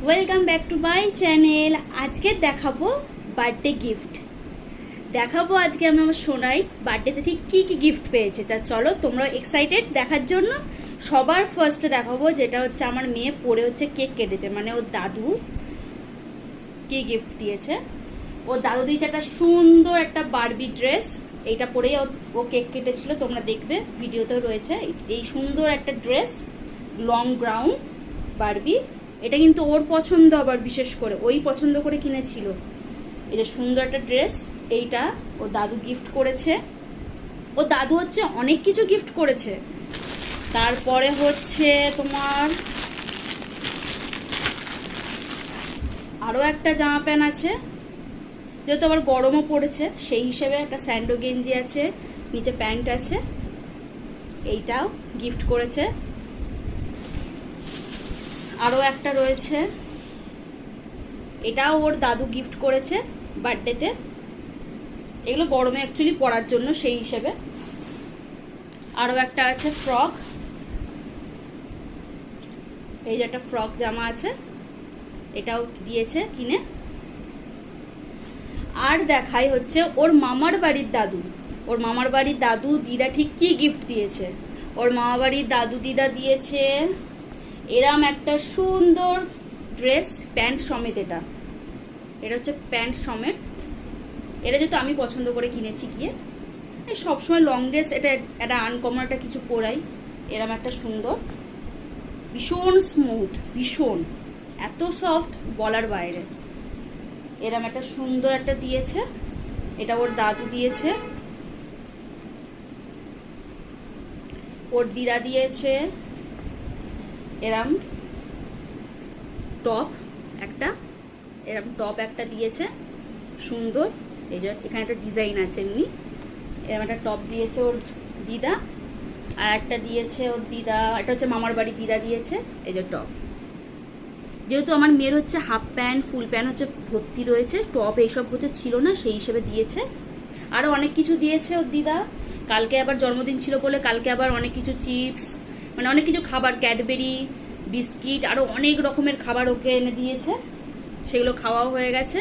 Welcome back to my channel. আজকে দেখাবো birthday gift. দেখাবো আজকে আমি আমার সোনাই বার্থডেতে ঠিক কি কি গিফট পেয়েছে। তা চলো তোমরা এক্সাইটেড দেখার জন্য। সবার ফার্স্টে দেখাবো যেটা হচ্ছে আমার মেয়ে পরে হচ্ছে কেক কেটেছে, মানে ওর দাদু কি গিফট দিয়েছে। ওর দাদু দিয়েছে একটা সুন্দর একটা বারবি ড্রেস। এইটা পরেই ও কেক কেটেছিল, তোমরা দেখবে ভিডিওতেও রয়েছে। এই সুন্দর একটা ড্রেস, লং গ্রাউন্ড বারবি। এটা কিন্তু ওর পছন্দ, আবার বিশেষ করে ওই পছন্দ করে কিনেছিল। এই যে সুন্দর একটা ড্রেস, এইটা ও দাদু গিফট করেছে। ও দাদু হচ্ছে অনেক কিছু গিফট করেছে। তারপরে হচ্ছে তোমার আরো একটা জামা প্যান্ট আছে, যেহেতু আবার গরমও পড়েছে সেই হিসেবে একটা স্যান্ডো গেঞ্জি আছে, নিচে প্যান্ট আছে, এইটাও গিফট করেছে। আরো একটা রয়েছে, এটাও ওর দাদু গিফট করেছে বার্থডেতে। এগুলো গরমে অ্যাকচুয়ালি পরার জন্য সেই হিসেবে। আরো একটা আছে ফ্রক, এই যে একটা ফ্রক জামা আছে, এটাও দিয়েছে কিনে। আর দেখাই হচ্ছে ওর মামার বাড়ির দাদু। ওর মামার বাড়ির দাদু দিদা ঠিক কি গিফট দিয়েছে। ওর মামা বাড়ির দাদু দিদা দিয়েছে এরম একটা সুন্দর ড্রেস, প্যান্ট সমেত। এটা হচ্ছে প্যান্ট সমেত। এটা যেহেতু আমি পছন্দ করে কিনেছি গিয়ে। এই সবসময় লং ড্রেস এটা একটা আনকমন একটা কিছু পরাই। এরম একটা সুন্দর, ভীষণ স্মুথ, ভীষণ এত সফট বলার বাইরে। এরম একটা সুন্দর একটা দিয়েছে, এটা ওর দাদু দিয়েছে। ওর দিদা দিয়েছে এরম টপ একটা, এরম টপ একটা দিয়েছে সুন্দর। এই যে এখানে একটা ডিজাইন আছে এমনি, এরম একটা টপ দিয়েছে ওর দিদা। আর একটা দিয়েছে ওর দিদা, এটা হচ্ছে মামার বাড়ি দিদা দিয়েছে এই যে টপ। যেহেতু আমার মেয়ের হচ্ছে হাফ প্যান্ট ফুল প্যান্ট হচ্ছে ভর্তি রয়েছে, টপ এইসব হচ্ছে ছিল না, সেই হিসেবে দিয়েছে। আরও অনেক কিছু দিয়েছে ওর দিদা। কালকে আবার জন্মদিন ছিল বলে কালকে আবার অনেক কিছু চিপস, মানে অনেক কিছু খাবার, ক্যাডবেরি, বিস্কিট, আরও অনেক রকমের খাবার ওকে এনে দিয়েছে। সেগুলো খাওয়াও হয়ে গেছে।